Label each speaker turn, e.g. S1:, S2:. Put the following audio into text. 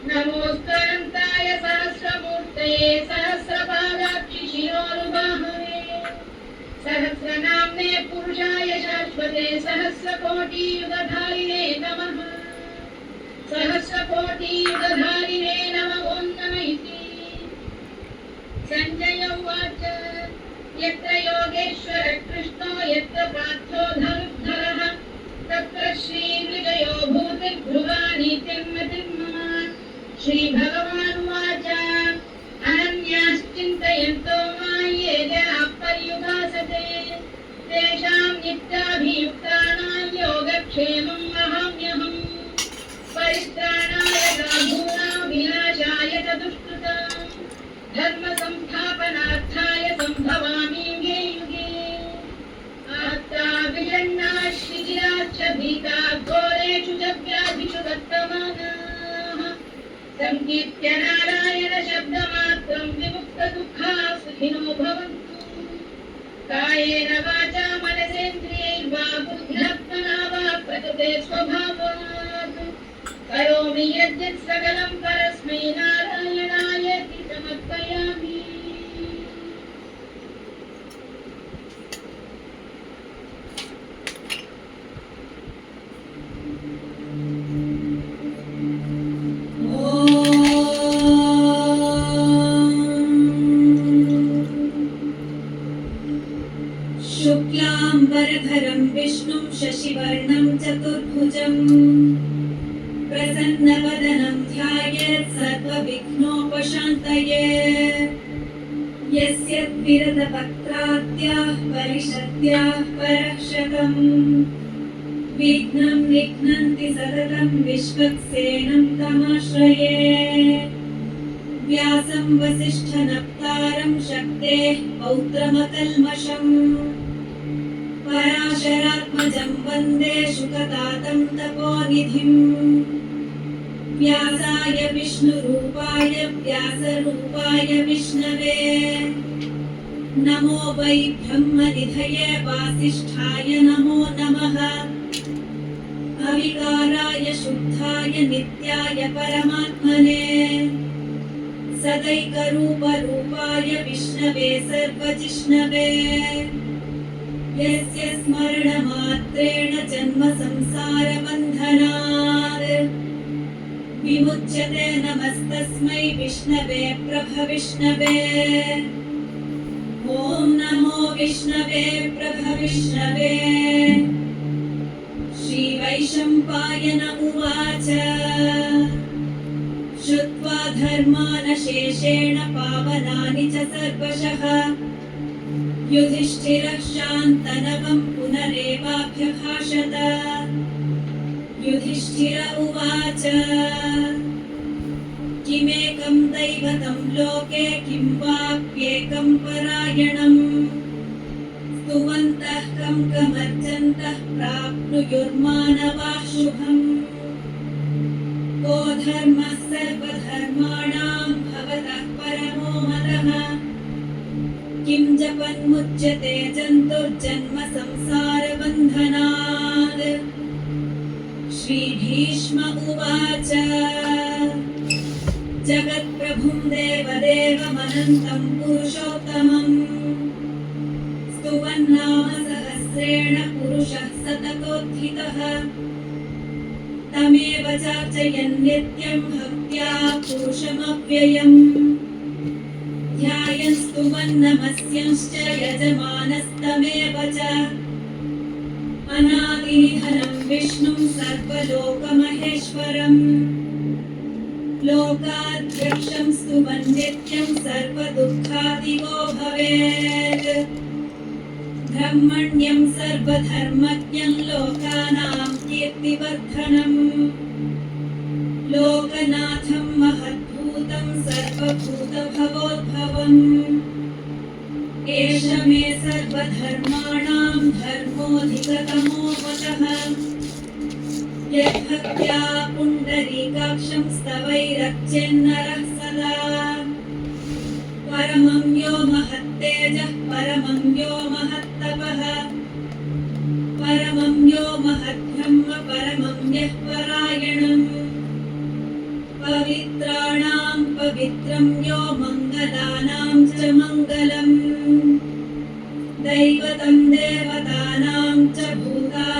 S1: नमोऽस्ताय सहस्रमूर्तये सहस्रपादाक्षि शिरोरुबाहवे सहस्रनाम्ने पुरुषाय शाश्वते सहस्रकोटियुगधारिणे नमः सहस्रकोटियुगधारिणे नमः ॐ नमः इति। संजय उवाच यत्र योगेश्वर कृष्णो यत्र पार्थो धनुर्धरः तत्र श्रीविजयो भूतिर्ध्रुवानीतिर्मतिर्मम। श्रीभगवानुवाच अनन्याश्चिन्तयन्तो मां ये जनाः पर्युपासते तेषां नित्याभियुक्तानां योगक्षेमं वहाम्यहम्। परित्राणाय साधूनां विनाशाय च दुष्कृतां धर्मसंस्थापनार्थाय सम्भवामि युगे युगे। आर्ता विषण्णाः शिथिलाश्च भीताः घोरेषु च व्याधिषु वर्तमानाः संकीर्त्य नारायण शब्दमात्रं विमुक्तदुःखाः सुखिनो भवन्तु। कायेन वाचा मनसेन्द्रियैर्वा बुद्ध्यात्मना वा प्रकृते स्वभावात् करोमि यद्यत् सकलं परस्मै नारायणायेति समर्पयामि।
S2: शुक्लाम्बरधरं विष्णुं शशिवर्णं चतुर्भुजं प्रसन्नवदनं ध्यायेत् सर्वविघ्नोपशान्तये। यस्य द्विरदपत्राद्याः परिषद्याः परशतम् विघ्नं निघ्नन्ति सततं विश्वक्सेनं तमाश्रये। व्यासं वसिष्ठनप्तारं शक्तेः पौत्रमकल्मषम् पराशरात्मजं वन्दे शुकतातं तपोनिधिम्। व्यासाय विष्णुरूपाय व्यासरूपाय विष्णवे नमो वै ब्रह्मनिधये वासिष्ठाय नमो नमः। अविकाराय शुद्धाय नित्याय परमात्मने सदैकरूपरूपाय विष्णवे सर्वजिष्णवे। यस्य स्मरणमात्रेण जन्म संसारबन्धनात् विमुच्यते नमस्तस्मै विष्णवे प्रभविष्णवे। ॐ नमो विष्णवे प्रभविष्णवे। श्रीवैशम्पायन उवाच श्रुत्वा धर्मानशेषेण पावनानि च सर्वशः युधिष्ठिरः शान्तनवं पुनरेवाभ्यभाषत। युधिष्ठिर उवाच किमेकं दैवतं लोके किं वाप्येकं परायणम् स्तुवन्तः कं कमर्चन्तः प्राप्नुयुर्मानवाः शुभम्। को धर्मः सर्वधर्माणां भवतः परमो मतः किं जपन्मुच्यते जन्तुर्जन्म संसारबन्धनात्। श्रीभीष्म उवाच जगत्प्रभुं देवदेवमनन्तं पुरुषोत्तमम् स्तुवन्नाम सहस्रेण पुरुषः सततोत्थितः। तमेव चार्चयन् नित्यं भक्त्या पुरुषमव्ययम् ध्यायन् स्तुवन् नमस्यंश्च यजमानस्तमेव च। अनादिनिधनं विष्णुं सर्वलोकमहेश्वरम् लोकाध्यक्षं स्तुवन् नित्यं सर्वदुःखादिगो भवेत्। ब्रह्मण्यं सर्वधर्मज्ञं लोकानां कीर्तिवर्धनम् लोकनाथं महद्भूतं सर्वभूतभवोद्भवम्। एष मे सर्वधर्माणां धर्मोऽधिकतमो मतः। यद्भक्त्या पुण्डरीकाक्षं स्तवैरर्चेन्नरः सदा परमं यो महत्तेजः परमं यो महत्तपः परमं यो महद्ब्रह्म परमं यः परायणम् पवित्राणां पवित्रं यो मङ्गलानां च मङ्गलम् दैवतं देवतानां च भूता